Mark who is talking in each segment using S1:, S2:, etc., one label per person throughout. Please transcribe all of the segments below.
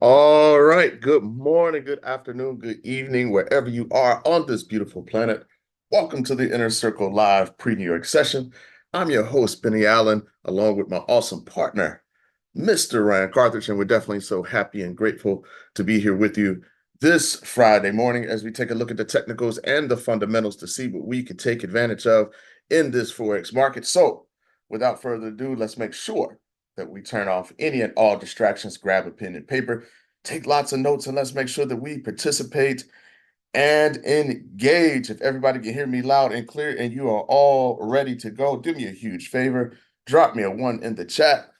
S1: All right. Good morning, good afternoon, good evening, wherever you are on this beautiful planet. Welcome to the Inner Circle Live pre-New York session. I'm your host, Benny Allen, along with my awesome partner, Mr. Ryan Carthage, and we're definitely so happy and grateful to be here with you this Friday morning as we take a look at the technicals and the fundamentals to see what we could take advantage of in this Forex market. So, without further ado, let's make sure that we turn off any and all distractions, grab a pen and paper, take lots of notes, and let's make sure that we participate and engage. If everybody can hear me loud and clear and you are all ready to go, do me a huge favor. Drop me a one in the chat.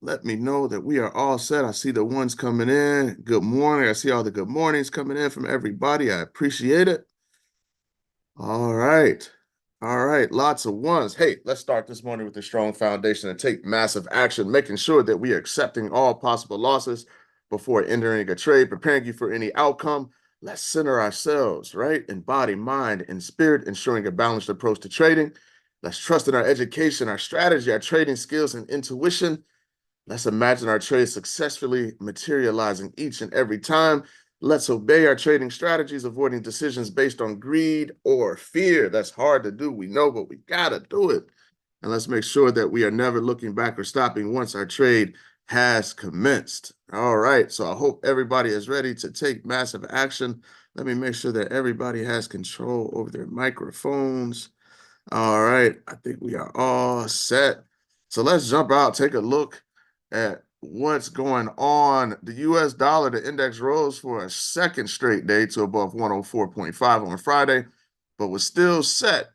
S1: Let me know that we are all set. I see the ones coming in. Good morning. I see all the good mornings coming in from everybody. I appreciate it. All right. All right. Lots of ones. Hey, let's start this morning with a strong foundation and take massive action, making sure that we are accepting all possible losses before entering a trade, preparing you for any outcome. Let's center ourselves, right? In body, mind, and spirit, ensuring a balanced approach to trading. Let's trust in our education, our strategy, our trading skills, and intuition. Let's imagine our trades successfully materializing each and every time. Let's obey our trading strategies, avoiding decisions based on greed or fear. That's hard to do, we know, but we gotta do it. And let's make sure that we are never looking back or stopping once our trade has commenced. All right, so I hope everybody is ready to take massive action. Let me make sure that everybody has control over their microphones. All right, I think we are all set. So let's jump out, take a look at what's going on. The US dollar, the index rose for a second straight day to above 104.5 on Friday, but was still set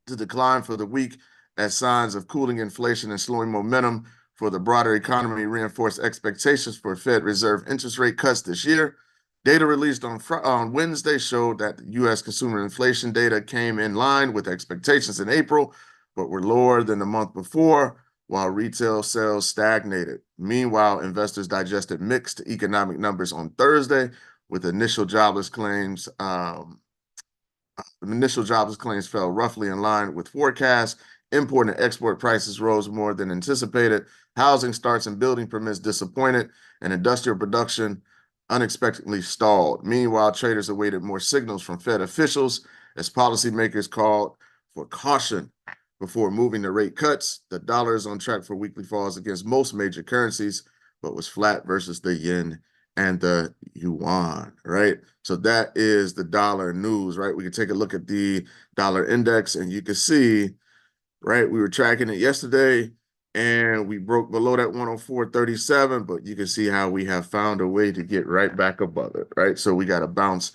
S1: to decline for the week as signs of cooling inflation and slowing momentum for the broader economy reinforced expectations for Fed Reserve interest rate cuts this year. Data released on Wednesday showed that the U.S. consumer inflation data came in line with expectations in April, but were lower than the month before, while retail sales stagnated. Meanwhile, investors digested mixed economic numbers on Thursday, with initial jobless claims fell roughly in line with forecasts. Import and export prices rose more than anticipated. Housing starts and building permits disappointed, and industrial production unexpectedly stalled. Meanwhile, traders awaited more signals from Fed officials as policymakers called for caution before moving to rate cuts. The dollar is on track for weekly falls against most major currencies, but was flat versus the yen and the yuan, right? So that is the dollar news, right? We can take a look at the dollar index and you can see, right, we were tracking it yesterday and we broke below that 104.37, but you can see how we have found a way to get right back above it, right? So we got a bounce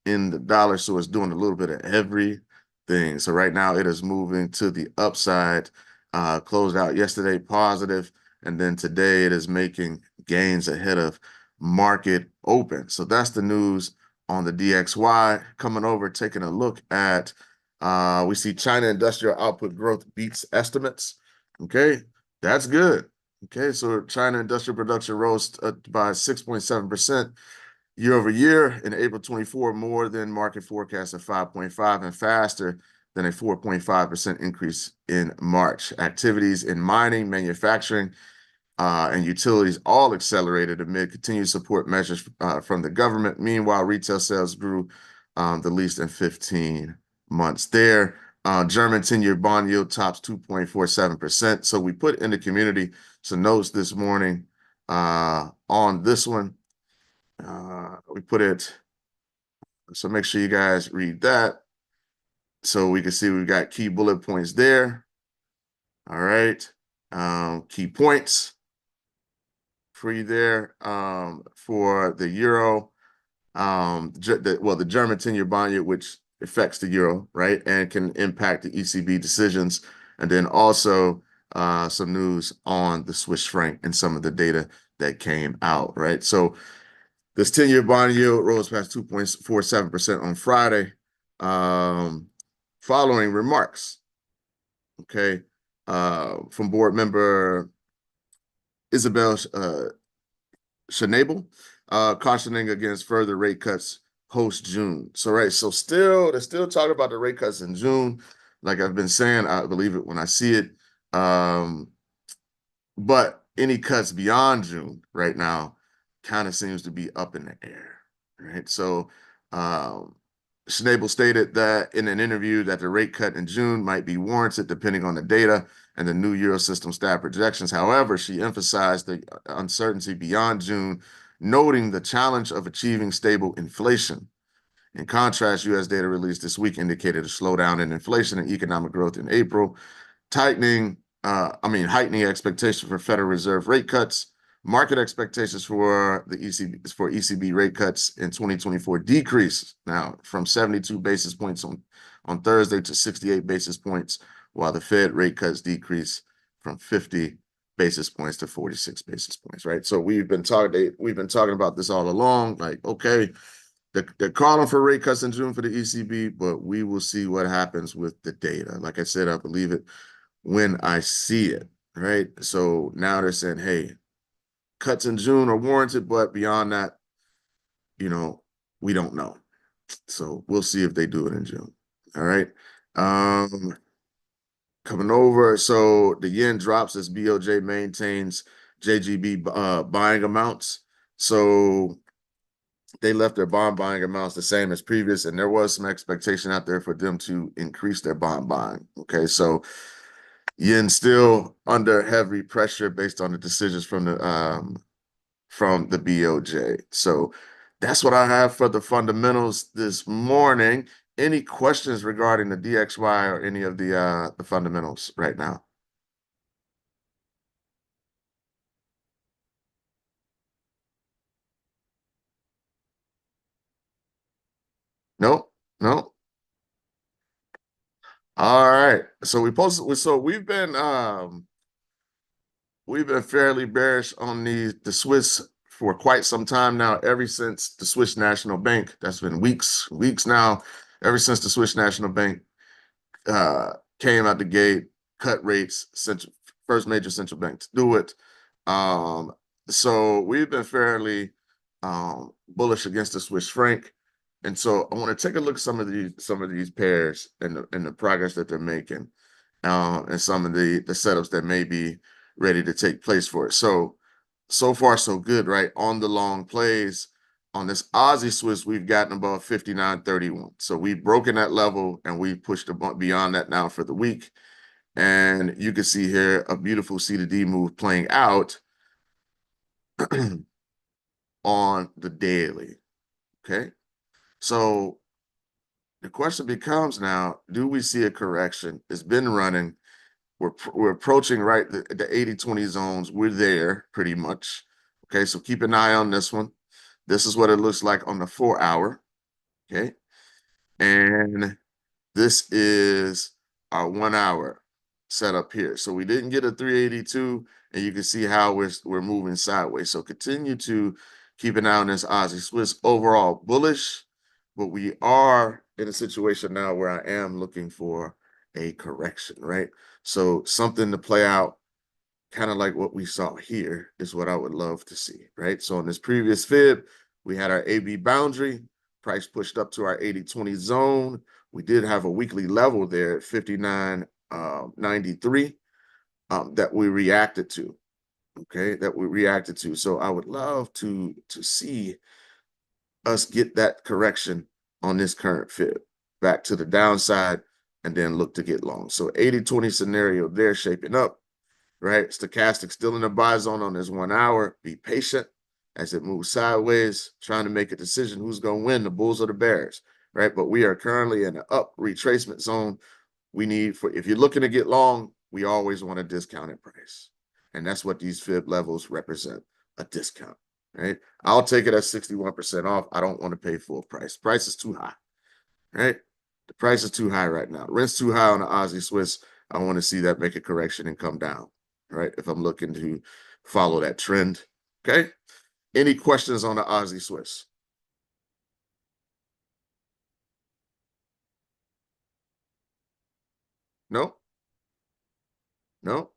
S1: in the dollar, so it's doing a little bit of everything. So right now it is moving to the upside, closed out yesterday positive, and then today it is making gains ahead of market open. So that's the news on the DXY. Coming over, taking a look at, we see China industrial output growth beats estimates. Okay, that's good. Okay, so China industrial production rose by 6.7% year over year in April 24, more than market forecast of 5.5 and faster than a 4.5% increase in March. Activities in mining, manufacturing, and utilities all accelerated amid continued support measures from the government. Meanwhile, retail sales grew the least in 15 months there. German 10-year bond yield tops 2.47%. So we put in the community some notes this morning on this one. We put it, so make sure you guys read that. So we can see we've got key bullet points there. All right. Key points for you there for the euro. The German 10-year bond yield, which affects the euro, right, and can impact the ECB decisions. And then also some news on the Swiss franc and some of the data that came out, right? So this 10-year bond yield rose past 2.47% on Friday, following remarks, okay, from board member Isabel Schnabel, cautioning against further rate cuts post-June. So, right, so they're still talking about the rate cuts in June. Like I've been saying, I believe it when I see it. But any cuts beyond June right now kind of seems to be up in the air, right? So Schnabel stated that in an interview that the rate cut in June might be warranted depending on the data and the new Eurosystem staff projections. However, she emphasized the uncertainty beyond June, noting the challenge of achieving stable inflation. In contrast, U.S. data released this week indicated a slowdown in inflation and economic growth in April, heightening expectations for Federal Reserve rate cuts. Market expectations for the ECB rate cuts in 2024 decreased now from 72 basis points on Thursday to 68 basis points, while the Fed rate cuts decreased from 50 basis points to 46 basis points, right? So we've been talking about this all along, like, okay, they're calling for rate cuts in June for the ECB, but we will see what happens with the data. Like I said, I believe it when I see it, right? So now they're saying, hey, cuts in June are warranted, but beyond that, we don't know. So we'll see if they do it in June. All right. Coming over. So the yen drops as BOJ maintains JGB buying amounts. So they left their bond buying amounts the same as previous, and there was some expectation out there for them to increase their bond buying. Okay, so yen still under heavy pressure based on the decisions from the BOJ. So that's what I have for the fundamentals this morning. Any questions regarding the DXY or any of the fundamentals right now? No, no. All right. So we've been fairly bearish on the Swiss for quite some time now, ever since the Swiss National Bank. That's been weeks now, ever since the Swiss National Bank came out the gate, cut rates, first major central bank to do it. So we've been fairly bullish against the Swiss franc. And so I want to take a look at some of these pairs and the progress that they're making, and some of the setups that may be ready to take place for it. So far so good, right? On the long plays, on this Aussie Swiss, we've gotten above 59.31. So we've broken that level and we've pushed beyond that now for the week. And you can see here a beautiful C to D move playing out on the daily. Okay. So the question becomes now, do we see a correction? It's been running. We're approaching right the 80-20 zones. We're there pretty much. Okay, so keep an eye on this one. This is what it looks like on the 4-hour. Okay, and this is our 1-hour setup here. So we didn't get a 382, and you can see how we're moving sideways. So continue to keep an eye on this Aussie Swiss. Overall bullish, but we are in a situation now where I am looking for a correction, right? So something to play out kind of like what we saw here is what I would love to see, right? So in this previous fib, we had our AB boundary, price pushed up to our 80-20 zone. We did have a weekly level there at 59.93 that we reacted to, okay? So I would love to see us get that correction on this current fib back to the downside and then look to get long. So 80-20 scenario there shaping up, right? Stochastic still in the buy zone on this 1-hour. Be patient as it moves sideways, trying to make a decision who's going to win, the bulls or the bears, right? But we are currently in an up retracement zone. If you're looking to get long, we always want a discounted price. And that's what these fib levels represent, a discount, right? I'll take it at 61% off. I don't want to pay full price. Price is too high, right? The price is too high right now. Rent's too high on the Aussie Swiss. I want to see that make a correction and come down, right? If I'm looking to follow that trend, okay? Any questions on the Aussie Swiss? No? No?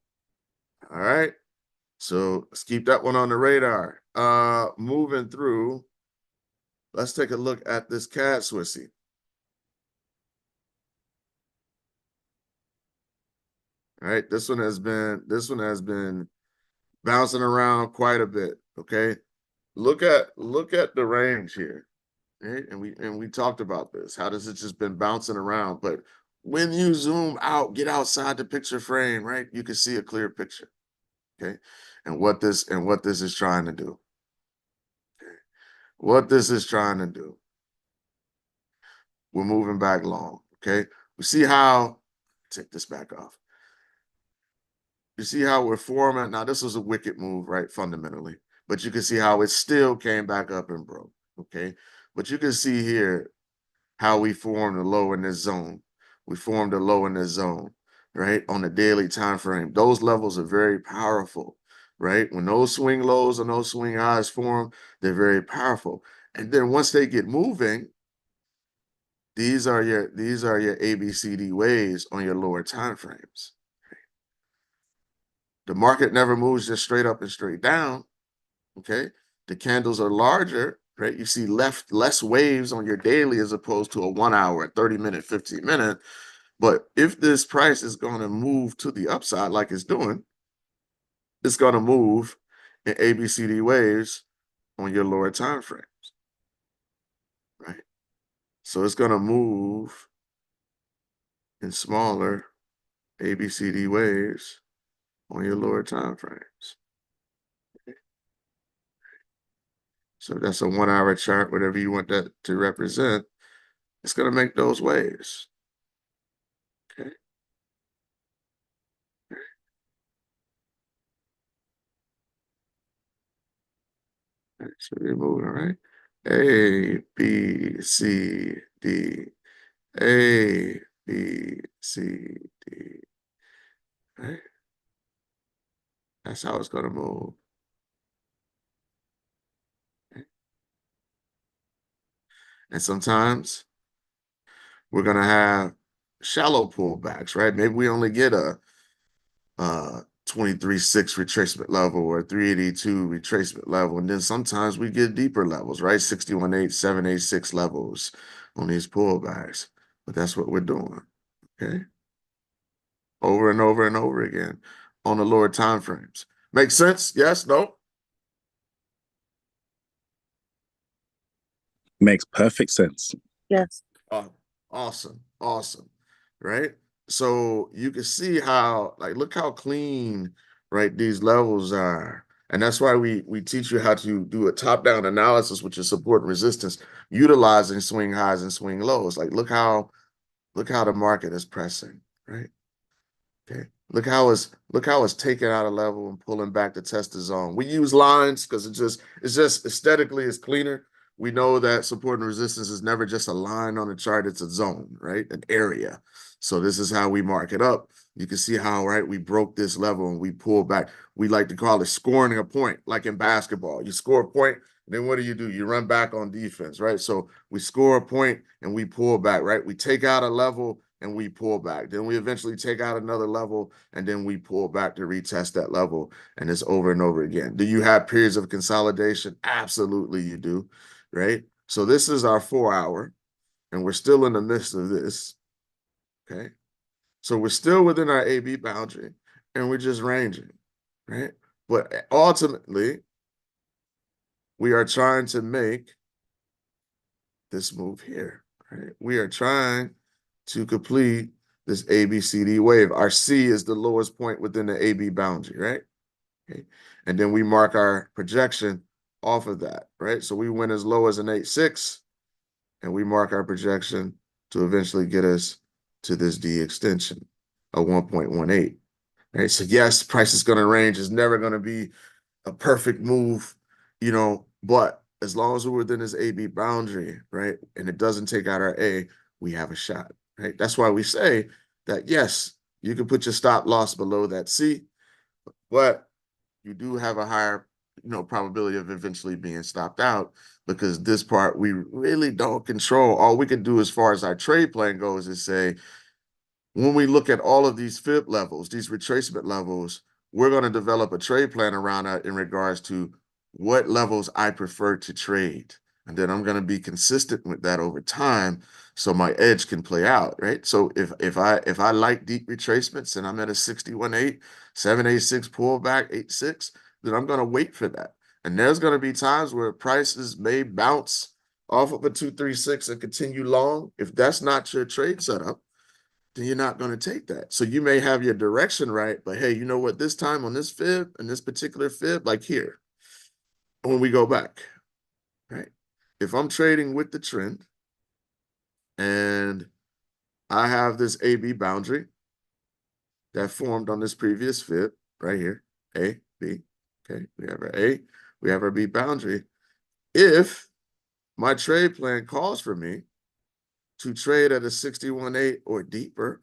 S1: All right. So let's keep that one on the radar. Moving through, let's take a look at this CAD Swissy. All right, this one has been bouncing around quite a bit. Okay, look at the range here, right? And we talked about this. How does it just been bouncing around? But when you zoom out, get outside the picture frame, right? You can see a clear picture. Okay, and what this is trying to do. Okay? What this is trying to do. We're moving back long. Okay, we see how. Take this back off. You see how we're forming. Now, this was a wicked move, right? Fundamentally, but you can see how it still came back up and broke. Okay, but you can see here how we formed a low in this zone. We formed a low in this zone, right? On the daily time frame. Those levels are very powerful, right? When those swing lows and those swing highs form, they're very powerful. And then once they get moving, these are your ABCD waves on your lower time frames. The market never moves just straight up and straight down. Okay. The candles are larger, right? You see less waves on your daily as opposed to a 1 hour, 30-minute, 15-minute. But if this price is going to move to the upside like it's doing, it's going to move in ABCD waves on your lower time frames, right? So it's going to move in smaller ABCD waves on your lower time frames. So that's a 1 hour chart, whatever you want that to represent. It's going to make those waves. Okay. So we're moving, right? A, B, C, D. A, B, C, D. Right? That's how it's going to move. Okay. And sometimes we're going to have shallow pullbacks, right? Maybe we only get a 23.6 retracement level or 382 retracement level. And then sometimes we get deeper levels, right? 61.8, 786 levels on these pullbacks. But that's what we're doing. Okay. Over and over and over again on the lower time frames. Make sense? Yes? No?
S2: Makes perfect sense.
S3: Yes.
S1: Awesome. Awesome. Right? So you can see how, like, look how clean, right, these levels are. And that's why we teach you how to do a top-down analysis with your support and resistance, utilizing swing highs and swing lows. Like, look how the market is pressing, right? Okay. Look how it's taking out a level and pulling back to test the zone. We use lines because it's just aesthetically it's cleaner. We know that support and resistance is never just a line on a chart, it's a zone, right? An area. So this is how we mark it up. You can see how, right, we broke this level and we pull back. We like to call it scoring a point, like in basketball. You score a point, then what do? You run back on defense, right? So we score a point and we pull back, right? We take out a level and we pull back. Then we eventually take out another level and then we pull back to retest that level. And it's over and over again. Do you have periods of consolidation? Absolutely, you do, right? So this is our 4 hour and we're still in the midst of this, okay? So we're still within our AB boundary and we're just ranging, right? But ultimately, we are trying to make this move here, right? We are trying to complete this ABCD wave. Our C is the lowest point within the AB boundary, right? Okay. And then we mark our projection off of that, right? So we went as low as an 8.6 and we mark our projection to eventually get us to this D extension of 1.18, right? So yes, price is going to range. It's never going to be a perfect move, but as long as we're within this AB boundary, right, and it doesn't take out our A, we have a shot, right? That's why we say that, yes, you can put your stop loss below that C, but you do have a higher, probability of eventually being stopped out because this part we really don't control. All we can do as far as our trade plan goes is say, when we look at all of these fib levels, these retracement levels, we're going to develop a trade plan around that in regards to what levels I prefer to trade. And then I'm going to be consistent with that over time so my edge can play out, right? So if I like deep retracements and I'm at a 61.8, 786 pullback, 8.6, then I'm going to wait for that. And there's going to be times where prices may bounce off of a 236 and continue long. If that's not your trade setup, then you're not going to take that. So you may have your direction right, but hey, you know what? This time on this fib, and this particular fib, like here, when we go back, right? If I'm trading with the trend and I have this AB boundary that formed on this previous fib right here, A, B, okay? We have our A, we have our B boundary. If my trade plan calls for me to trade at a 61.8 or deeper,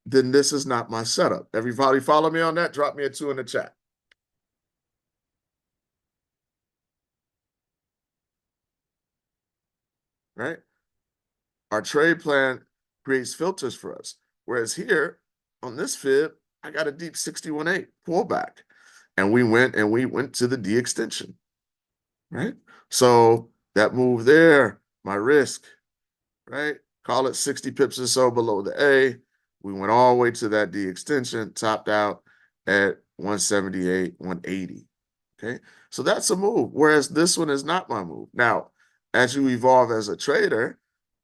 S1: then this is not my setup. Everybody follow me on that? Drop me a 2 in the chat. Right? Our trade plan creates filters for us. Whereas here on this fib, I got a deep 61.8 pullback. And we went to the D extension. Right? So that move there, my risk, right? Call it 60 pips or so below the A. We went all the way to that D extension, topped out at 178, 180. Okay. So that's a move. Whereas this one is not my move. Now, as you evolve as a trader,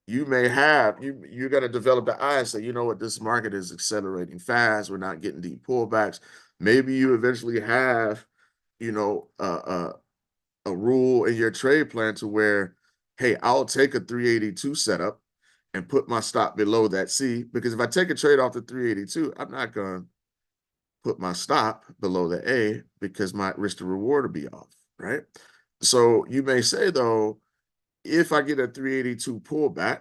S1: you may have, you're going to develop the eye and say, you know what, this market is accelerating fast. We're not getting deep pullbacks. Maybe you eventually have, you know, a rule in your trade plan to where, hey, I'll take a 382 setup and put my stop below that C, because if I take a trade off the 382, I'm not going to put my stop below the A because my risk to reward will be off, right? So you may say, though, if I get a 382 pullback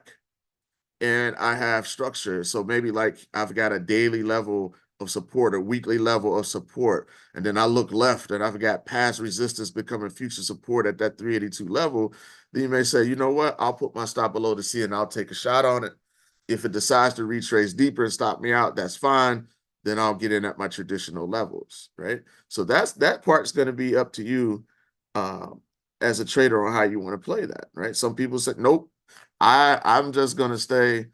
S1: and I have structure, so maybe like I've got a daily level of support, a weekly level of support, and then I look left and I've got past resistance becoming future support at that 382 level, then you may say, you know what, I'll put my stop below the C and I'll take a shot on it. If it decides to retrace deeper and stop me out, that's fine. Then I'll get in at my traditional levels, right? So that part's going to be up to you as a trader on how you want to play that, right? Some people say, nope, I'm just going to stay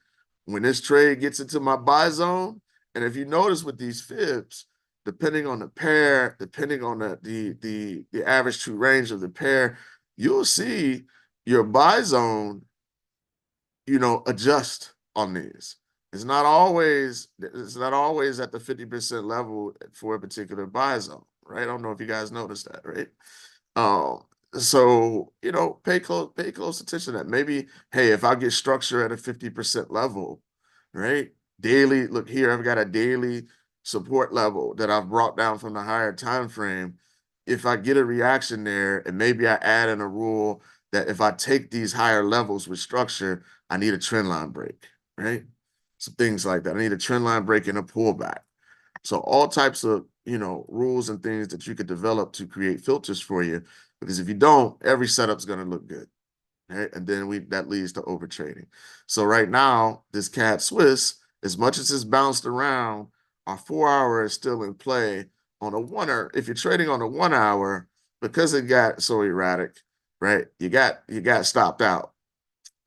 S1: when this trade gets into my buy zone. And if you notice with these fibs, depending on the pair, depending on the average true range of the pair, you'll see your buy zone, you know, adjust on these. It's not always at the 50% level for a particular buy zone, right? I don't know if you guys noticed that, right? So you know, pay close attention to that. Maybe, hey, if I get structure at a 50% level, right? Daily, look here, I've got a daily support level that I've brought down from the higher time frame. If I get a reaction there, and maybe I add in a rule that if I take these higher levels with structure, I need a trend line break, right? So things like that. I need a trend line break and a pullback. So all types of, you know, rules and things that you could develop to create filters for you. Because if you don't, every setup's going to look good, right? And then that leads to overtrading. So right now, this CAD Swiss, as much as it's bounced around, our 4-hour is still in play. On a 1-hour, if you're trading on a 1-hour, because it got so erratic, right? You got stopped out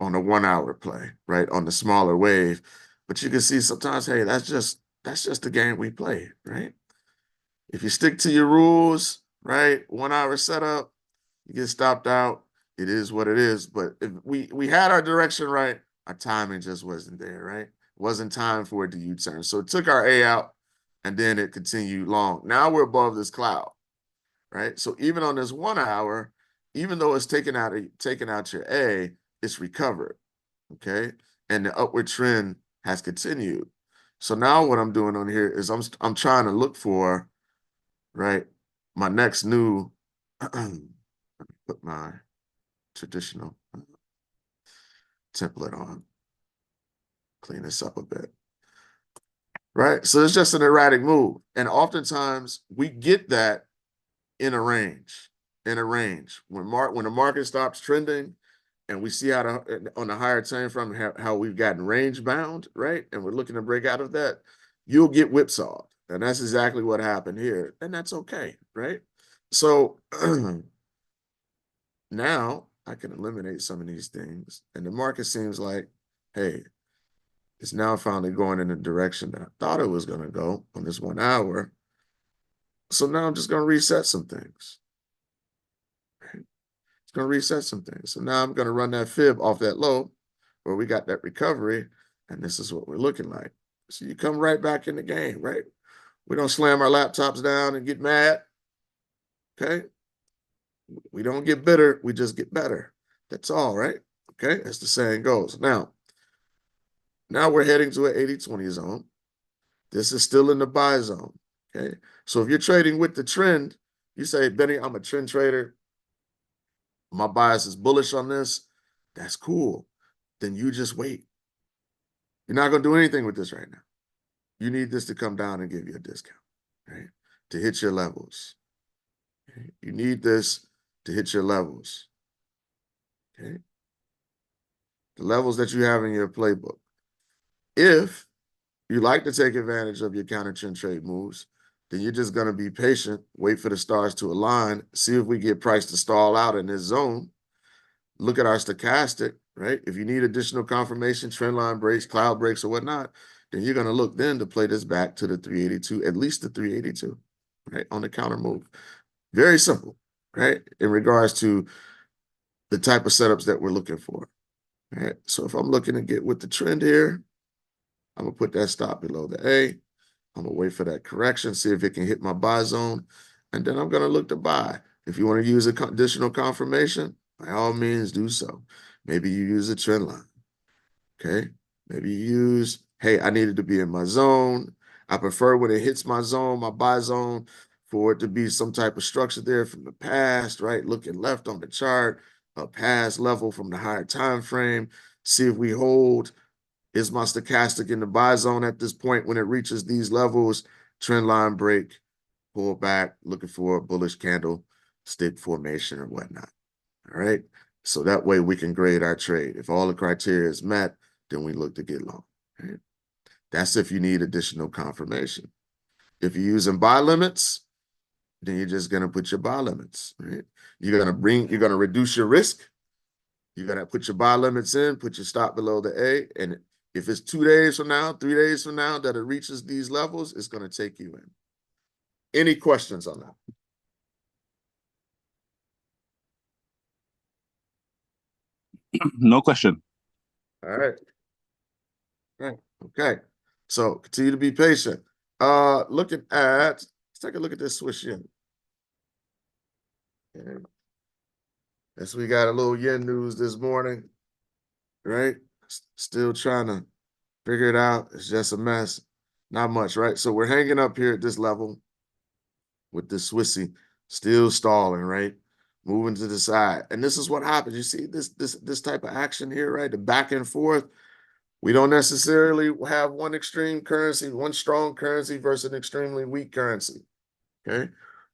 S1: on the 1-hour play, right? On the smaller wave. But you can see sometimes, hey, that's just the game we play, right? If you stick to your rules, right? 1-hour setup, you get stopped out. It is what it is. But if we had our direction right, our timing just wasn't there, right? Wasn't time for it to U-turn. So it took our A out and then it continued long. Now we're above this cloud, right? So even on this 1-hour, even though it's taking out your A, it's recovered, okay? And the upward trend has continued. So now what I'm doing on here is I'm trying to look for, right, my next new put my traditional template on, clean this up a bit, right? So it's just an erratic move. And oftentimes we get that in a range, When the market stops trending and we see how on the higher time frame how we've gotten range bound, right? And we're looking to break out of that, you'll get whipsawed. And that's exactly what happened here. And that's okay, right? So now I can eliminate some of these things. And the market seems like, hey, it's now finally going in the direction that I thought it was going to go on this 1-hour. So now I'm just going to reset some things. It's going to reset some things. So now I'm going to run that fib off that low where we got that recovery, and this is what we're looking like. So you come right back in the game, right? We don't slam our laptops down and get mad, okay? We don't get bitter, we just get better. That's all, right? Okay, as the saying goes. Now we're heading to an 80-20 zone. This is still in the buy zone, okay? So if you're trading with the trend, you say, Benny, I'm a trend trader. My bias is bullish on this. That's cool. Then you just wait. You're not going to do anything with this right now. You need this to come down and give you a discount, right? To hit your levels. Okay? You need this to hit your levels, okay? The levels that you have in your playbook. If you like to take advantage of your counter trend trade moves, then you're just going to be patient, wait for the stars to align, see if we get price to stall out in this zone. Look at our stochastic, right? If you need additional confirmation, trend line breaks, cloud breaks, or whatnot, then you're going to look then to play this back to the 382, at least the 382, right? On the counter move. Very simple, right? In regards to the type of setups that we're looking for, right? So if I'm looking to get with the trend here, I'm going to put that stop below the A. I'm going to wait for that correction, see if it can hit my buy zone, and then I'm going to look to buy. If you want to use a additional confirmation, by all means do so. Maybe you use a trend line, okay? Maybe you use, hey, I needed to be in my zone. I prefer when it hits my zone, my buy zone, for it to be some type of structure there from the past, right? Looking left on the chart, a past level from the higher time frame. See if we hold. Is my stochastic in the buy zone at this point when it reaches these levels? Trend line break, pull back, looking for a bullish candle, stick formation or whatnot. All right. So that way we can grade our trade. If all the criteria is met, then we look to get long. Right? That's if you need additional confirmation. If you're using buy limits, then you're just going to put your buy limits. Right? You're going to reduce your risk. You're going to put your buy limits in, put your stop below the A. And if it's 2 days from now, 3 days from now that it reaches these levels, it's going to take you in. Any questions on that?
S2: No question.
S1: All right. All right. Okay. So continue to be patient. Looking at, let's take a look at this Swiss yen. Okay. As we got a little yen news this morning, right? Still trying to figure it out. It's just a mess. Not much, right? So we're hanging up here at this level with this Swissy still stalling, right? Moving to the side. And this is what happens. You see this type of action here, right? The back and forth. We don't necessarily have one extreme currency, one strong currency versus an extremely weak currency. Okay.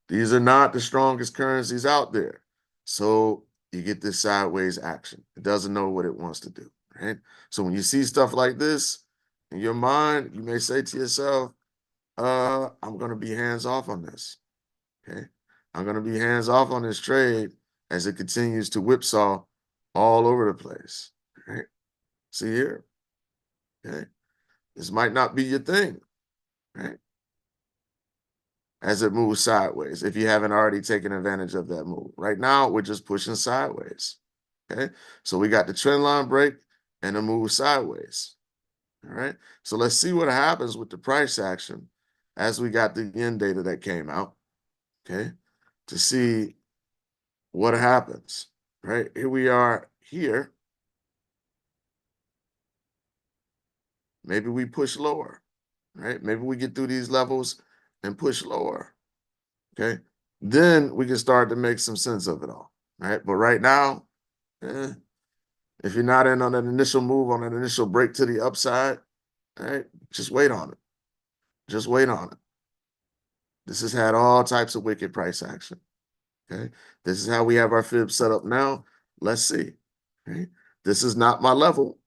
S1: These are not the strongest currencies out there. So you get this sideways action. It doesn't know what it wants to do. Right. So when you see stuff like this in your mind, you may say to yourself, I'm going to be hands off on this. Okay. I'm going to be hands off on this trade as it continues to whipsaw all over the place. Right. See here. Okay. This might not be your thing, right? As it moves sideways, if you haven't already taken advantage of that move. Right now, we're just pushing sideways, okay? So we got the trend line break and a move sideways, all right? So let's see what happens with the price action as we got the yen data that came out, okay? To see what happens, right? Here we are here. Maybe we push lower, right? Maybe we get through these levels and push lower, okay? Then we can start to make some sense of it all, right? But right now, if you're not in on an initial move, on an initial break to the upside, right, just wait on it. Just wait on it. This has had all types of wicked price action, okay? This is how we have our fib set up now. Let's see, okay? This is not my level,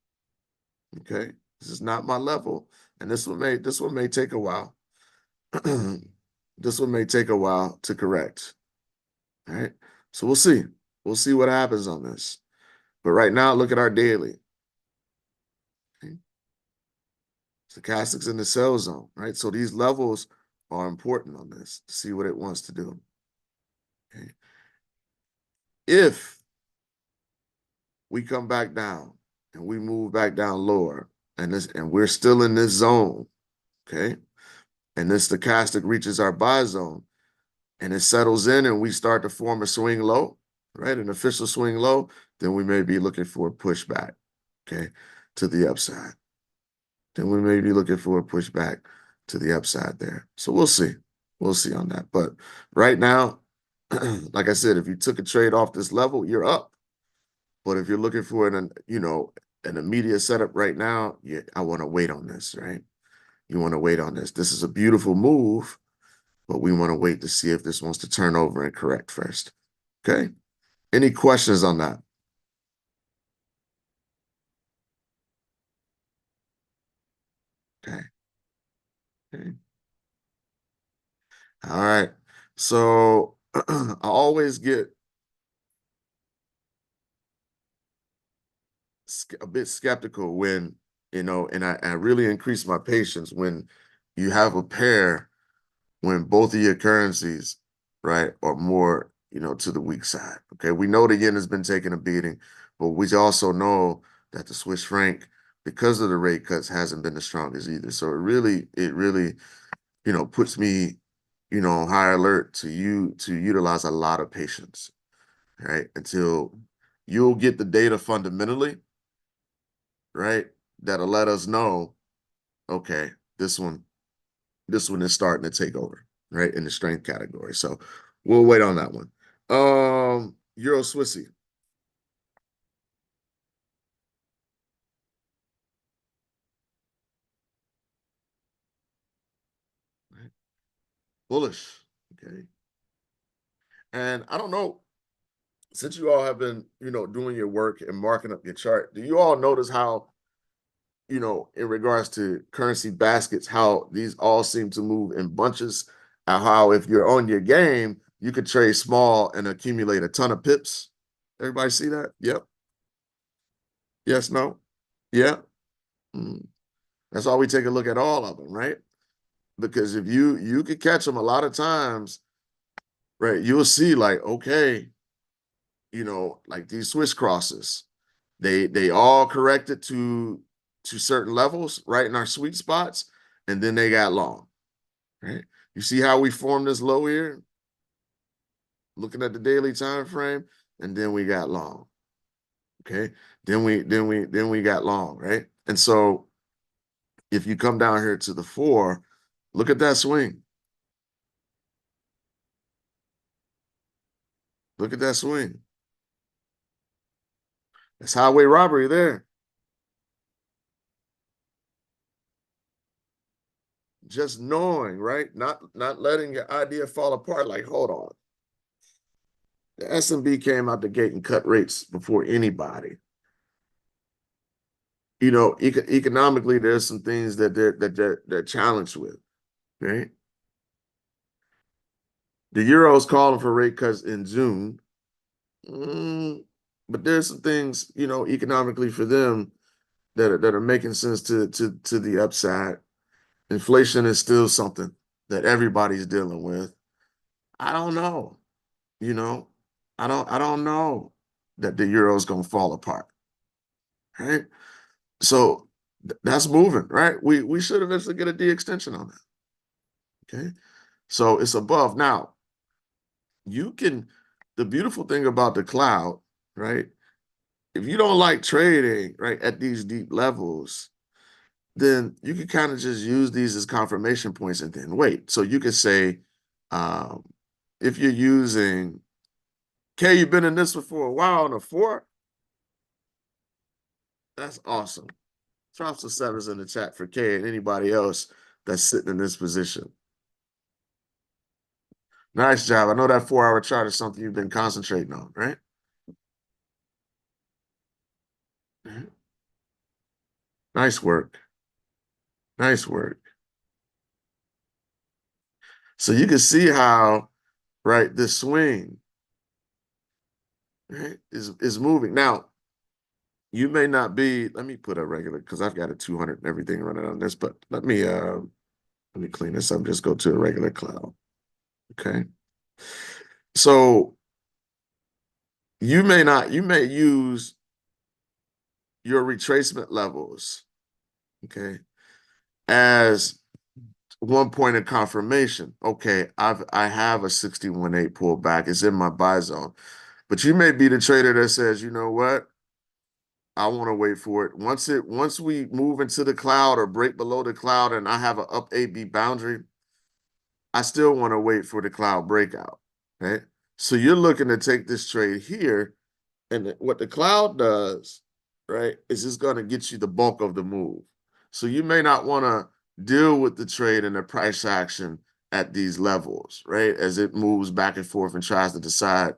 S1: okay? This is not my level, and this one may take a while. This one may take a while to correct. All right. So we'll see. We'll see what happens on this. But right now, look at our daily. Okay. Stochastics in the sell zone, right? So these levels are important on this to see what it wants to do. Okay. If we come back down and we move back down lower, and we're still in this zone, okay, and this stochastic reaches our buy zone, and it settles in and we start to form a swing low, right, an official swing low, then we may be looking for a pushback, okay, to the upside. Then we may be looking for a pushback to the upside there. So we'll see. We'll see on that. But right now, like I said, if you took a trade off this level, you're up. But if you're looking for an immediate setup right now, I want to wait on this, right? You want to wait on this. This is a beautiful move, but we want to wait to see if this wants to turn over and correct first. Okay. Any questions on that? Okay. Okay. All right. So I always get a bit skeptical when, and I really increase my patience when you have a pair when both of your currencies, right, are more, to the weak side. Okay. We know the yen has been taking a beating, but we also know that the Swiss franc, because of the rate cuts, hasn't been the strongest either. So it really, puts me, on high alert to utilize a lot of patience, right? Until you'll get the data fundamentally, right? That'll let us know, okay, this one is starting to take over, right? In the strength category. So we'll wait on that one. Euro Swissy. Right? Bullish. Okay. And I don't know, since you all have been, doing your work and marking up your chart, do you all notice how, in regards to currency baskets, how these all seem to move in bunches, and how if you're on your game, you could trade small and accumulate a ton of pips? Everybody see that? Yep. Yes, no? Yeah. Mm. That's why we take a look at all of them, right? Because if you could catch them a lot of times, right, you'll see like, okay, like these Swiss crosses, they all corrected to certain levels, right, in our sweet spots, and then they got long, right? You see how we formed this low here, looking at the daily time frame, and then we got long. Okay. Then we got long, right? And so if you come down here to the 4, look at that swing. Look at that swing. That's highway robbery there. Just knowing, right? Not letting your idea fall apart. Like, hold on. The S&B came out the gate and cut rates before anybody. Economically, there's some things that they're challenged with, right? The Euro's calling for rate cuts in June. But there's some things, economically for them that are making sense to the upside. Inflation is still something that everybody's dealing with. I don't know, you know. I don't know that the euro is gonna fall apart, right? So that's moving, right? We should eventually get a D extension on that. Okay. So it's above. Now, the beautiful thing about the cloud, right? If you don't like trading, right, at these deep levels, then you can kind of just use these as confirmation points and then wait. So you could say, um, if you're using K, you've been in this one for a while on a 4. That's awesome. Drop some sevens in the chat for K and anybody else that's sitting in this position. Nice job. I know that 4-hour chart is something you've been concentrating on, right? Nice work. Nice work. So you can see how, right, this swing, right, is moving. Now, you may not be, let me put a regular, because I've got a 200 and everything running on this, but let me Let me clean this up. Just go to a regular cloud. Okay. So you may use your retracement levels, okay, as one point of confirmation. Okay, I have a 61.8 pullback. It's in my buy zone. But you may be the trader that says, you know what? I want to wait for it. Once we move into the cloud or break below the cloud and I have an up AB boundary, I still want to wait for the cloud breakout. Right. So you're looking to take this trade here. And what the cloud does, right, is it's going to get you the bulk of the move. So you may not want to deal with the trade and the price action at these levels, right, as it moves back and forth and tries to decide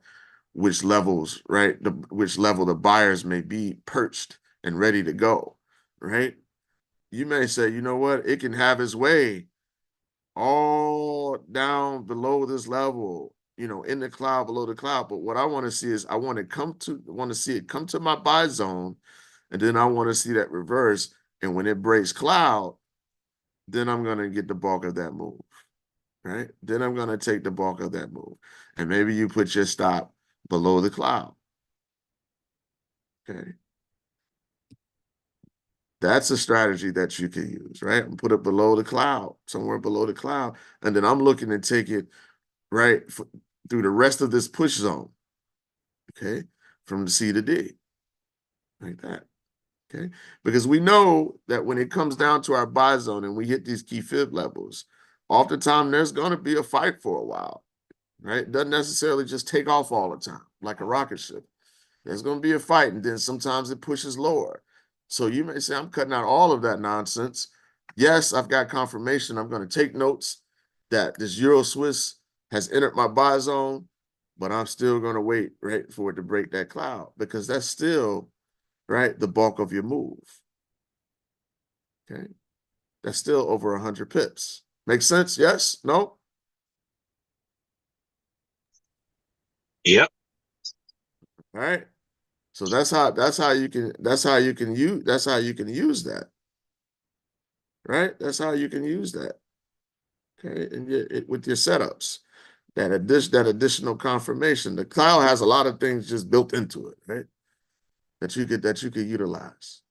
S1: which levels, right, which level the buyers may be perched and ready to go, right? You may say, you know what, it can have its way all down below this level, in the cloud, below the cloud. But what I want to see is I want to see it come to my buy zone, and then I want to see that reverse. And when it breaks cloud, then I'm going to get the bulk of that move, right? Then I'm going to take the bulk of that move. And maybe you put your stop below the cloud. Okay. That's a strategy that you can use, right? And put it below the cloud, somewhere below the cloud. And then I'm looking to take it right through the rest of this push zone, okay, from the C to D, like that, okay? Because we know that when it comes down to our buy zone and we hit these key fib levels, oftentimes there's going to be a fight for a while, right? It doesn't necessarily just take off all the time like a rocket ship. There's going to be a fight, and then sometimes it pushes lower. So you may say, I'm cutting out all of that nonsense. Yes, I've got confirmation. I'm going to take notes that this Euro Swiss has entered my buy zone, but I'm still going to wait, right, for it to break that cloud, because that's still, right, the bulk of your move. Okay. That's still over 100 pips. Make sense? Yes? No?
S2: Yep.
S1: All right. So that's how you can use that. Right? That's how you can use that. Okay. And with your setups. That additional confirmation. The cloud has a lot of things just built into it, right? That you could utilize.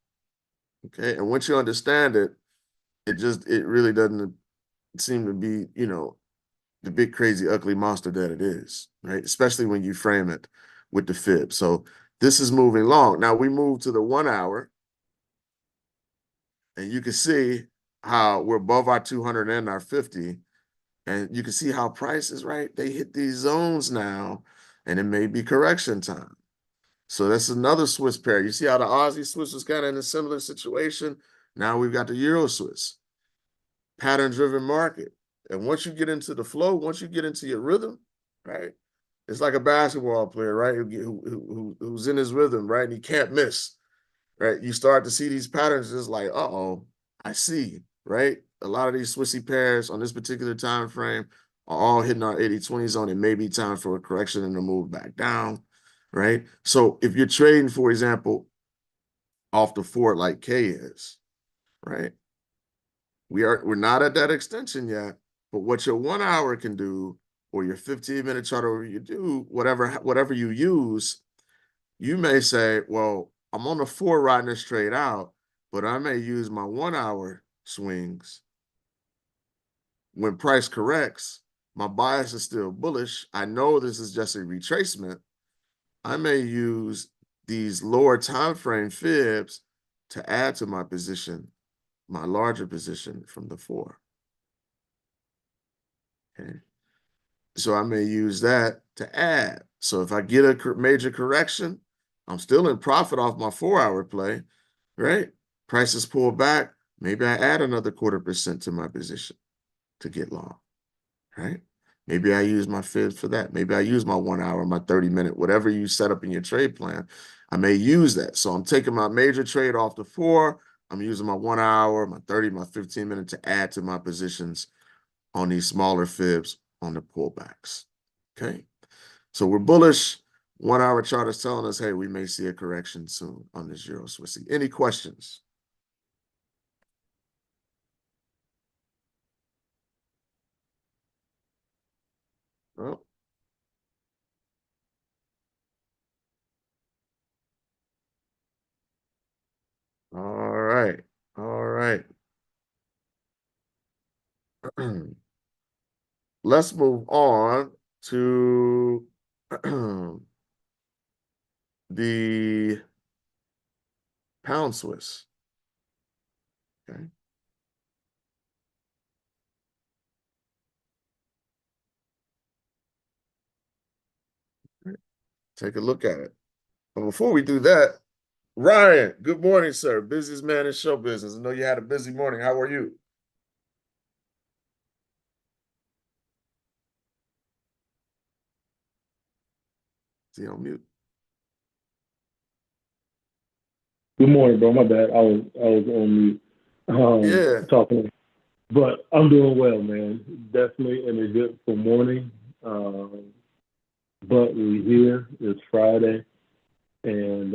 S1: Okay. And once you understand it, it really doesn't seem to be, the big crazy ugly monster that it is, right? Especially when you frame it with the fib. So this is moving long. Now we move to the 1 hour, and you can see how we're above our 200 and our 50. And you can see how prices, right? They hit these zones now, and it may be correction time. So that's another Swiss pair. You see how the Aussie Swiss was kind of in a similar situation? Now we've got the Euro Swiss, pattern-driven market. And once you get into the flow, once you get into your rhythm, right? It's like a basketball player, right? Who's in his rhythm, right? And he can't miss, right? You start to see these patterns, just like, uh-oh, I see, right? A lot of these Swissy pairs on this particular time frame are all hitting our 80-20 zone. It may be time for a correction and a move back down, right? So if you're trading, for example, off the Ford like K is, right? We're not at that extension yet, but what your 1 hour can do, or your 15-minute chart, or you do whatever you use, you may say, well, I'm on the 4 riding this trade out, but I may use my 1 hour swings. When price corrects, my bias is still bullish. I know this is just a retracement. I may use these lower time frame fibs to add to my position, my larger position from the 4. Okay. So I may use that to add. So if I get a major correction, I'm still in profit off my 4 hour play, right? Prices pull back. Maybe I add another 0.25% to my position to get long, right? Maybe I use my fibs for that. Maybe I use my 1 hour, my 30-minute, whatever you set up in your trade plan. I may use that. So I'm taking my major trade off the 4. I'm using my 1 hour, my 30, my 15-minute to add to my positions on these smaller fibs on the pullbacks. Okay. So we're bullish. 1 hour chart is telling us, hey, we may see a correction soon on this Euro Swissy. Any questions? let's move on to the pound Swiss. Okay. Take a look at it. But before we do that, Ryan, good morning, sir. Busiest man in show business. I know you had a busy morning. How are you? Is he on mute?
S3: Good morning, bro. My bad. I was on mute,
S1: Yeah.
S3: talking, but I'm doing well, man. Definitely an eventful morning. Um, but we're here. It's Friday, and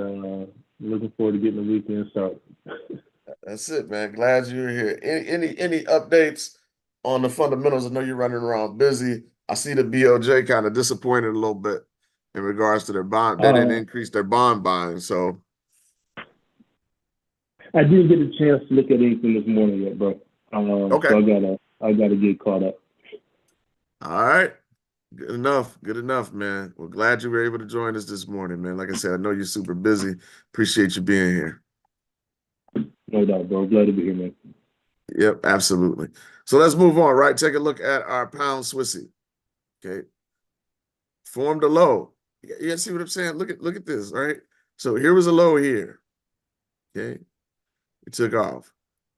S3: looking forward to getting the weekend started.
S1: That's it, man. Glad you're here. Any updates on the fundamentals? I know you're running around busy. I see the BOJ kind of disappointed a little bit in regards to their bond. They didn't
S3: uh,
S1: increase their bond buying. So,
S3: I didn't get a chance to look at anything this morning yet, bro.
S1: okay.
S3: So I gotta get caught up.
S1: All right. Good enough. Good enough, man. We're glad you were able to join us this morning, man. Like I said, I know you're super busy. Appreciate you being here.
S3: No doubt, bro. Glad to be here, man.
S1: Yep, absolutely. So let's move on, right? Take a look at our pound Swissy. Okay. Formed a low. You see what I'm saying? Look at this, right? So here was a low here. Okay. It took off.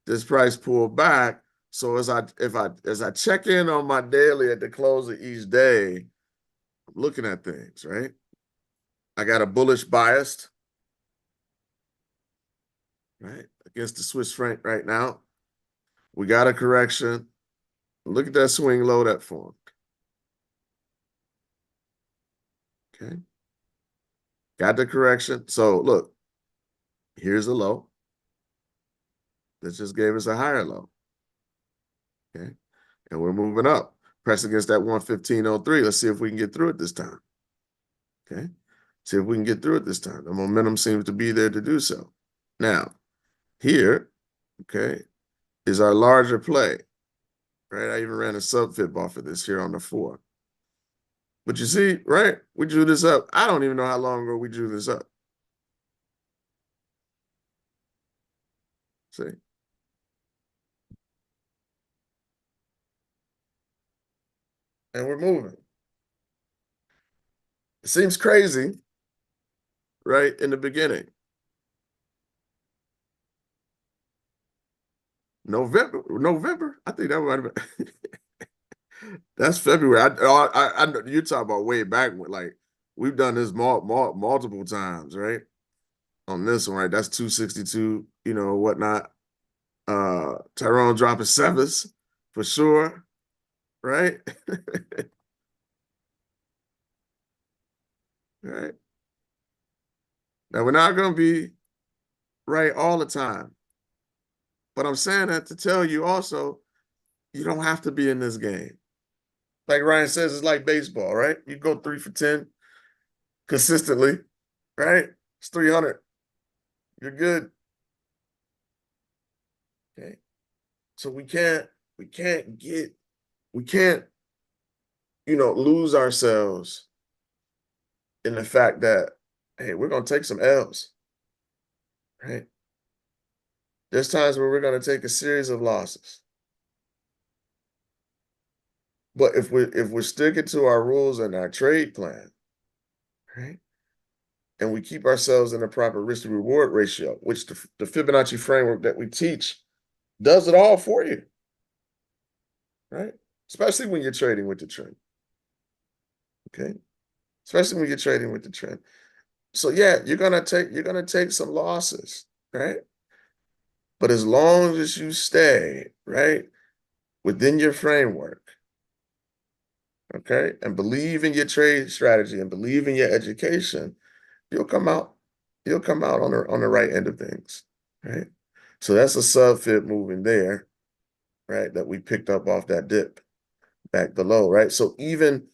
S1: This price pulled back. So as I check in on my daily at the close of each day, I'm looking at things, right? I got a bullish bias, right? Against the Swiss franc right now. We got a correction. Look at that swing low that formed. Okay. Got the correction. So look, here's a low. That just gave us a higher low. Okay. And we're moving up. Press against that 115.03. Let's see if we can get through it this time. Okay. See if we can get through it this time. The momentum seems to be there to do so. Now, here, okay, is our larger play. Right? I even ran a sub fib off of this here on the 4. But you see, right? We drew this up. I don't even know how long ago we drew this up. See? And we're moving. It seems crazy, right? In the beginning. November. I think that might have been. That's February. I know you're talking about way back when, like we've done this multiple times, right? On this one, right? That's 262, whatnot. Tyrone dropping sevens for sure, right? Right. Now we're not gonna be right all the time, but I'm saying that to tell you also, you don't have to be in this game. Like Ryan says, it's like baseball, right? You go 3 for 10 consistently, right? It's 300. You're good. Okay. So we can't, lose ourselves in the fact that, hey, we're gonna take some L's, right? There's times where we're gonna take a series of losses. But if we're sticking to our rules and our trade plan, right? And we keep ourselves in the proper risk to reward ratio, which the Fibonacci framework that we teach does it all for you, right? Especially when you're trading with the trend. Okay. Especially when you're trading with the trend. So yeah, you're gonna take some losses, right? But as long as you stay, right, within your framework, okay, and believe in your trade strategy and believe in your education, you'll come out, on the right end of things, right? So that's a sub fib moving there, right? That we picked up off that dip back below, right? So even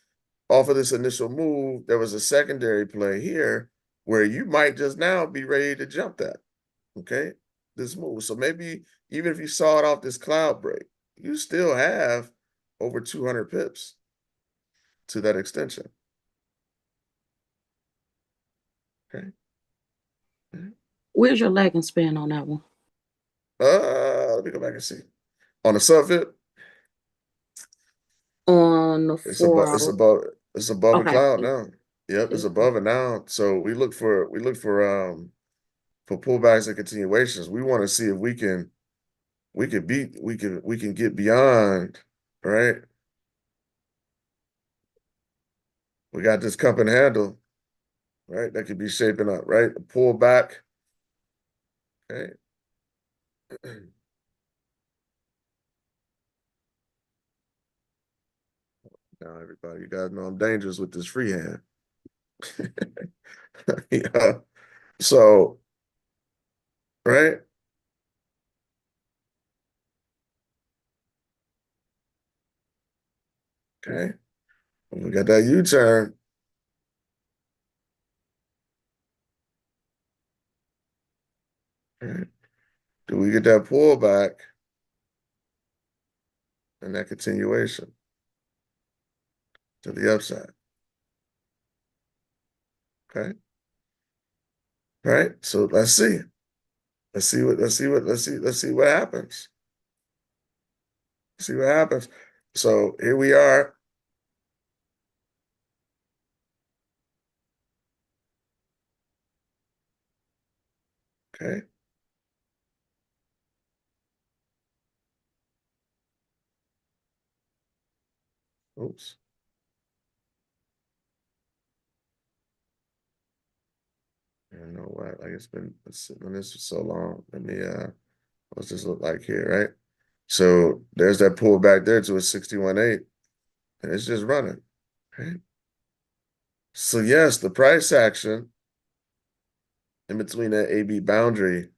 S1: off of this initial move, there was a secondary play here where you might just now be ready to jump that, okay? This move. So maybe even if you saw it off this cloud break, you still have over 200 pips, to that extension. Okay.
S4: Where's your lagging span on that one?
S1: Let me go back and see. On the subfib,
S4: On the
S1: it's
S4: 4
S1: above
S4: hour.
S1: it's above a
S4: Okay.
S1: cloud now. Yep, it's above it now. So we look for pullbacks and continuations. We want to see if we can get beyond, right? We got this cup and handle, right? That could be shaping up, right? A pullback. Okay. Now, everybody, you guys know I'm dangerous with this free hand. Yeah. So, right? Okay. We got that U-turn. Right. Do we get that pullback and that continuation to the upside? Okay. Right. So let's see. Let's see what happens. See what happens. So here we are. Okay. Oops. I don't know why. Like it's been sitting on this for so long. Let me what's this look like here, right? So there's that pull back there to a 61.8, and it's just running. Okay. So yes, the price action in between that AB boundary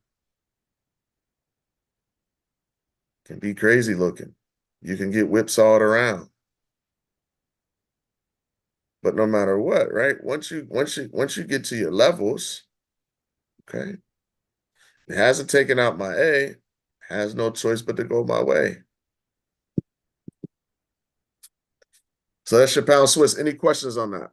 S1: can be crazy looking. You can get whipsawed around. But no matter what, right? Once you get to your levels, okay, it hasn't taken out my A, has no choice but to go my way. So that's your pound Swiss. Any questions on that?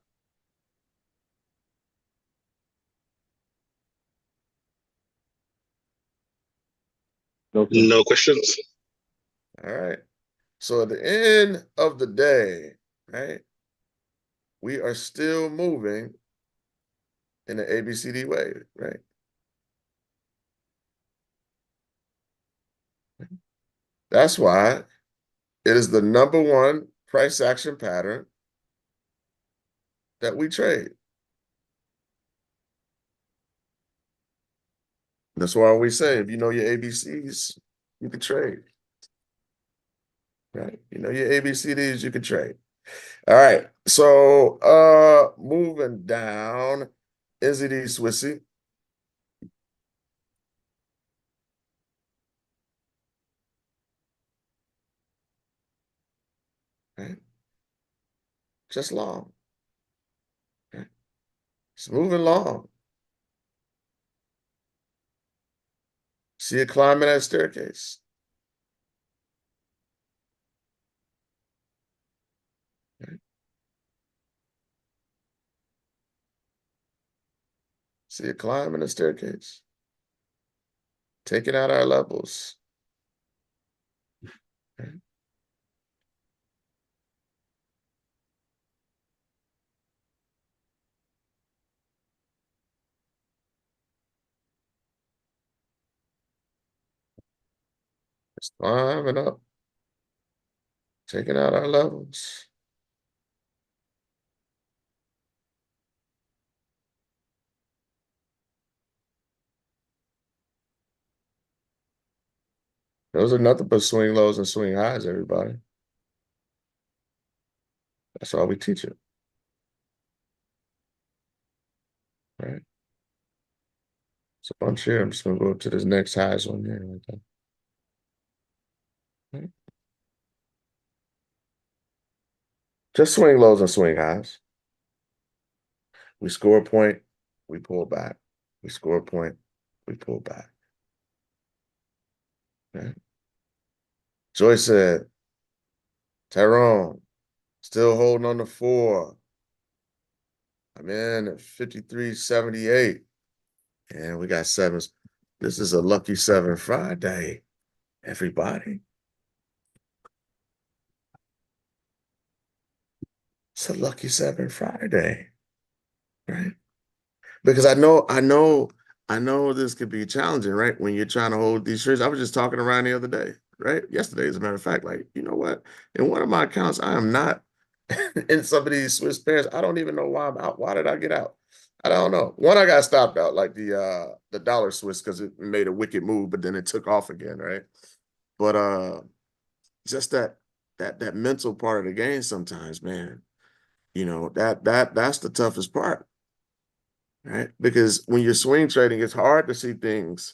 S2: No questions.
S1: All right. So at the end of the day, right, we are still moving in the ABCD way, right? That's why it is the number one price action pattern that we trade. That's why we say if you know your ABCs, you can trade. Right? You know your ABCDs, you can trade. All right. So moving down, NZD Swissy. Right? Just long. Right? It's moving long. See it climbing that staircase. Right? See it climbing the staircase. Taking out our levels. Right? It's climbing up. Taking out our levels. Those are nothing but swing lows and swing highs, everybody. That's all we teach it. Right? It's a bunch here. I'm just gonna go up to this next highest one here. Like that. Right? Just swing lows and swing highs. We score a point, we pull back. We score a point, we pull back. Okay? Joy said, Tyrone, Still holding on the 4. I'm in at 53.78. And we got 7s. This is a lucky 7 Friday, everybody. It's a lucky 7 Friday, right? Because I know this could be challenging, right? When you're trying to hold these trades. I was just talking around the other day, right? Yesterday, as a matter of fact, like, you know what? In one of my accounts, I am not in some of these Swiss pairs. I don't even know why I'm out. Why did I get out? I don't know. One, I got stopped out, like the dollar Swiss, because it made a wicked move, but then it took off again, right? But just that mental part of the game sometimes, man, you know, that's the toughest part, right? Because when you're swing trading, it's hard to see things,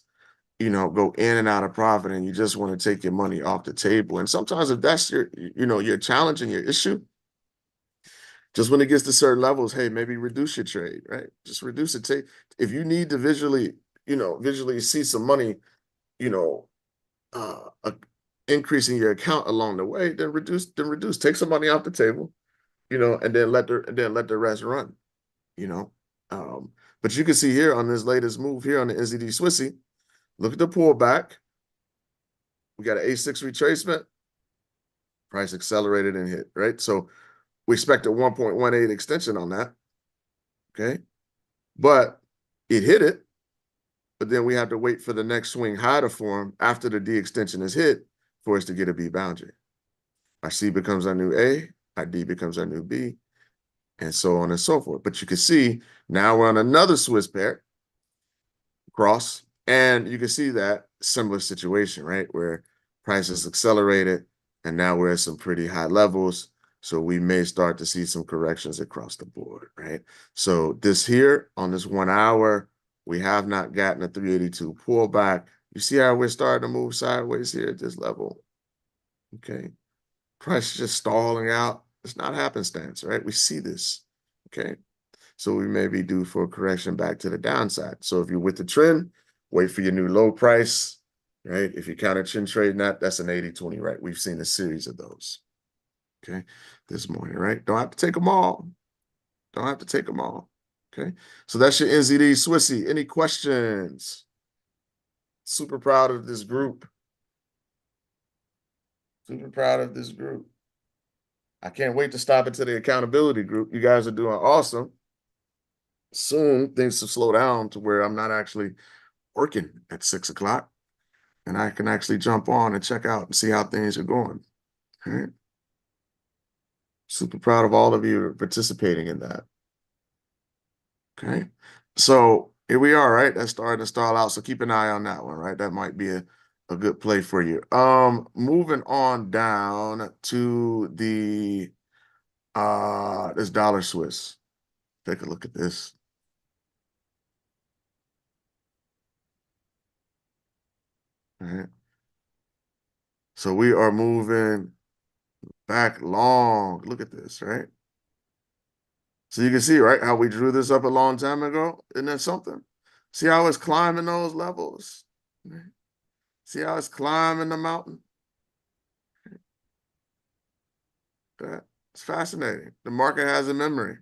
S1: you know, go in and out of profit, and you just want to take your money off the table. And sometimes if that's your challenge and your issue, just when it gets to certain levels, hey, maybe reduce your trade, right? Just reduce it. If you need to visually see some money, you know, increasing your account along the way, then reduce. Take some money off the table, you know, and then let the rest run, you know. But you can see here on this latest move here on the NZD Swissy, look at the pullback. We got an A6 retracement, price accelerated and hit, right? So we expect a 1.18 extension on that, okay? But it hit it, but then we have to wait for the next swing high to form after the D extension is hit for us to get a B boundary. Our C becomes our new A, our D becomes our new B, and so on and so forth. But you can see now we're on another Swiss pair cross, and you can see that similar situation, right? Where prices accelerated, and now we're at some pretty high levels. So we may start to see some corrections across the board, right? So this here on this 1 hour, we have not gotten a 382 pullback. You see how we're starting to move sideways here at this level, okay? Price just stalling out. It's not happenstance, right? We see this, okay? So we may be due for a correction back to the downside. So if you're with the trend, wait for your new low price, right? If you're counter trend trading that's an 80-20, right? We've seen a series of those, okay, this morning, right? Don't have to take them all. Don't have to take them all, okay? So that's your NZD Swissy. Any questions? Super proud of this group. Super proud of this group. I can't wait to stop into the accountability group. You guys are doing awesome. Soon things will slow down to where I'm not actually working at 6 o'clock, and I can actually jump on and check out and see how things are going. All right. Super proud of all of you participating in that. Okay. So here we are, right? That's starting to stall out. So keep an eye on that one, right? That might be a good play for you. Moving on down to the this dollar Swiss. Take a look at this. All right. So we are moving back long. Look at this, right? So you can see, right, how we drew this up a long time ago. Isn't that something? See how it's climbing those levels? Right? See how it's climbing the mountain? It's fascinating. The market has a memory.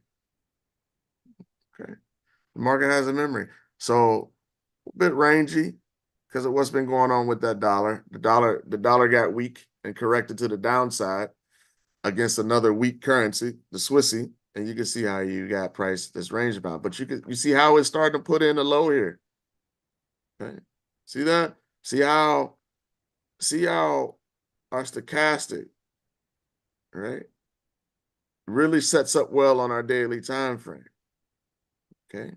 S1: Okay. The market has a memory. So a bit rangy because of what's been going on with that dollar. The dollar got weak and corrected to the downside against another weak currency, the Swissy, and you can see how you got price that's range bound. But you see how it's starting to put in a low here. Okay. See that? See how our stochastic, right, really sets up well on our daily time frame. Okay.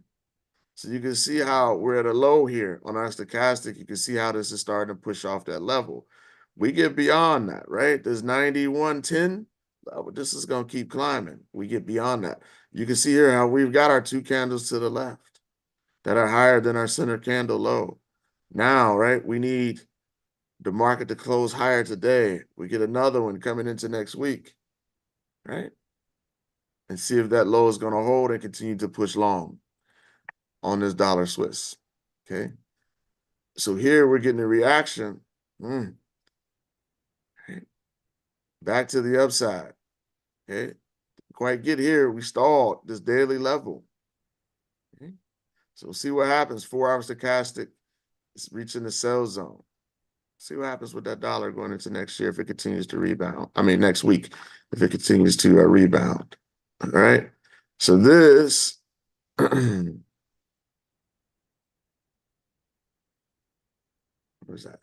S1: So you can see how we're at a low here on our stochastic. You can see how this is starting to push off that level. We get beyond that, right? This 91.10 level, this is going to keep climbing. We get beyond that. You can see here how we've got our two candles to the left that are higher than our center candle low. Now, right, we need the market to close higher today. We get another one coming into next week, right? And see if that low is going to hold and continue to push long on this dollar Swiss, okay? So here we're getting a reaction. Right? Back to the upside, okay? quite get here. We stalled this daily level. Okay. So we'll see what happens. 4-hour stochastic is reaching the sell zone. See what happens with that dollar going into next year if it continues to rebound. I mean, next week, if it continues to rebound. All right. So this, where's that?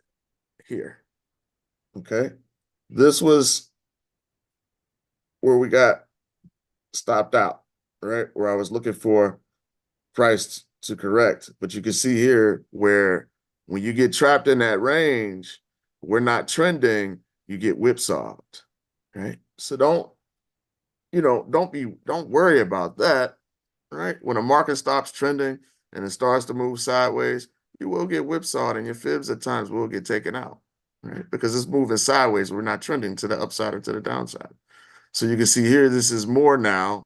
S1: Here. Okay. This was where we got stopped out, right? Where I was looking for price to correct. But you can see here where when you get trapped in that range, we're not trending, you get whipsawed, right? So don't worry about that, right? When a market stops trending and it starts to move sideways, you will get whipsawed and your fibs at times will get taken out, right? Because it's moving sideways. We're not trending to the upside or to the downside. So you can see here, this is more now,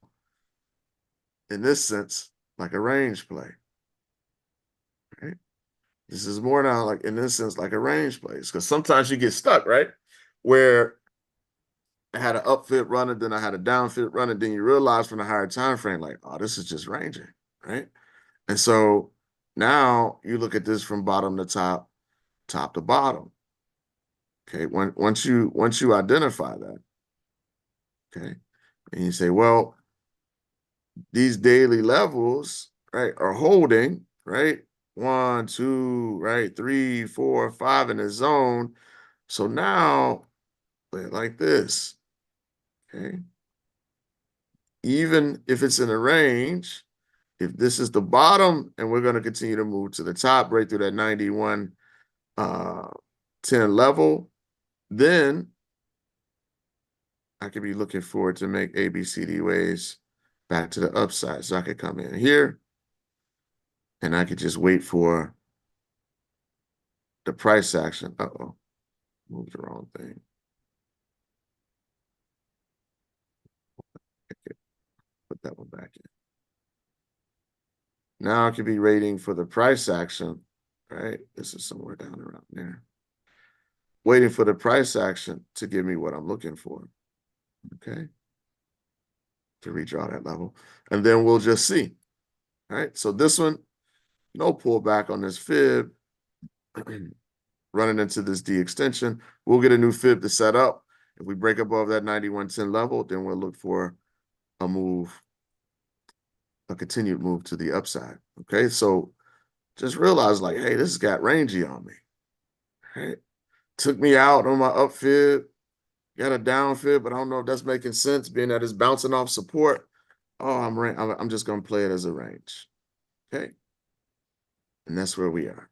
S1: in this sense, like a range play, right? This is more now, like in this sense, like a range play. Because sometimes you get stuck, right? Where I had an up fit running, then I had a down fit running, then you realize from the higher time frame, like, oh, this is just ranging, right? And so now you look at this from bottom to top, top to bottom. Okay, once you identify that, okay, and you say, well, these daily levels, right, are holding, right? 1, 2, right, 3, 4, 5 in the zone. So now, like this, okay. Even if it's in a range, if this is the bottom and we're going to continue to move to the top right through that 91 10 level, then I could be looking forward to make ABCD waves back to the upside. So I could come in here and I could just wait for the price action. Uh-oh, moved the wrong thing. Okay, put that one back in. Now I could be waiting for the price action, right? This is somewhere down around there. Waiting for the price action to give me what I'm looking for. Okay. To redraw that level. And then we'll just see. All right. So this one, no pullback on this fib. Running into this D extension. We'll get a new fib to set up. If we break above that 91.10 level, then we'll look for a move, a continued move to the upside. Okay. So just realize, like, hey, this has got rangy on me. Right? Took me out on my up fib, got a down fib, but I don't know if that's making sense, being that it's bouncing off support. Oh, I'm just gonna play it as a range. Okay. And that's where we are.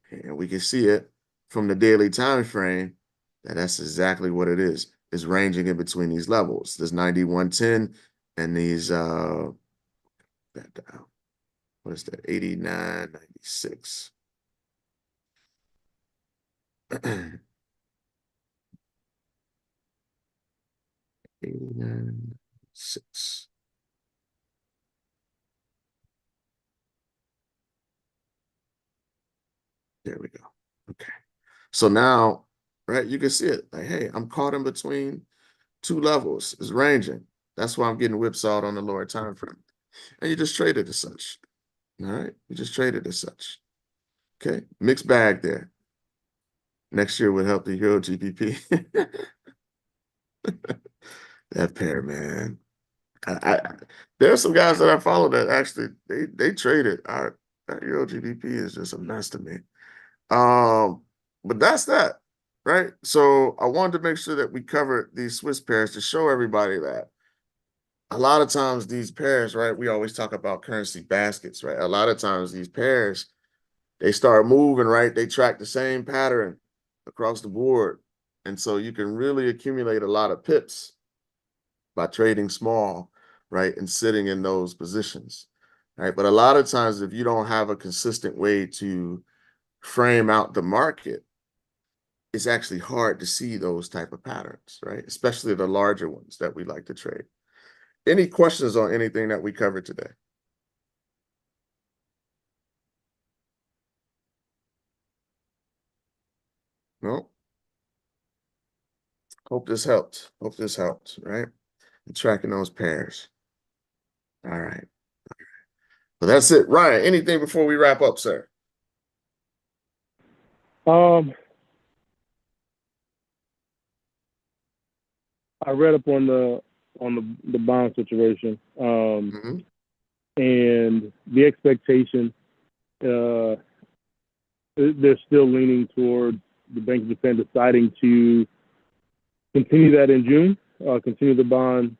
S1: Okay? And we can see it from the daily time frame that that's exactly what it is. It's ranging in between these levels. There's 91.10 and these that down. What is that? 89.96. 89.6. There we go. Okay. So now, right, you can see it. Like, hey, I'm caught in between two levels. It's ranging. That's why I'm getting whipsawed on the lower time frame. And you just trade it as such. All right. You just trade it as such. Okay. Mixed bag there. Next year would help the Euro GBP. That pair, man. There are some guys that I follow that actually they traded. That Euro GBP is just a mess to me. But that's that, right? So I wanted to make sure that we covered these Swiss pairs to show everybody that a lot of times these pairs, right? We always talk about currency baskets, right? A lot of times these pairs, they start moving, right? They track the same pattern across the board. And so you can really accumulate a lot of pips by trading small, right? And sitting in those positions, right? But a lot of times, if you don't have a consistent way to frame out the market, it's actually hard to see those type of patterns, right? Especially the larger ones that we like to trade. Any questions on anything that we covered today? No? Hope this helped. Hope this helped, right? and tracking those pairs. All right. Well, that's it. Ryan, anything before we wrap up, sir?
S3: I read up on the bond situation, and the expectation, they're still leaning towards the Bank of Japan deciding to continue that in June, continue the bond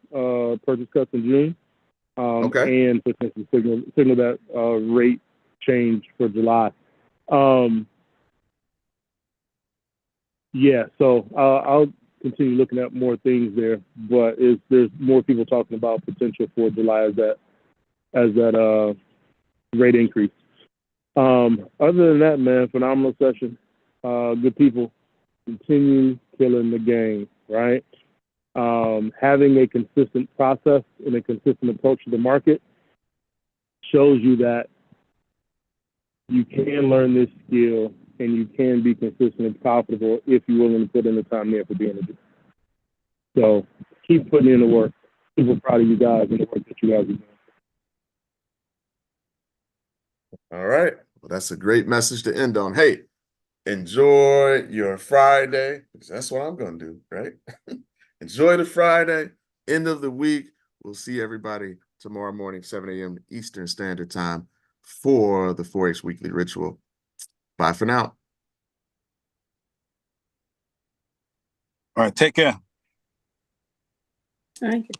S3: purchase cuts in June, and potentially signal that rate change for July. Yeah, so I'll continue looking at more things there, but there's more people talking about potential for July as that rate increase. Other than that, man, phenomenal session. Good people. Continue killing the game, right? Having a consistent process and a consistent approach to the market shows you that you can learn this skill and you can be consistent and profitable if you're willing to put in the time there for being a do. So keep putting in the work. Super proud of you guys and the work that you guys are doing.
S1: All right. Well, that's a great message to end on. Hey, enjoy your Friday, because that's what I'm going to do, right? Enjoy the Friday, end of the week. We'll see everybody tomorrow morning, 7 a.m. Eastern Standard Time for the Forex Weekly Ritual. Bye for now.
S5: All right, take care.
S4: Thank you.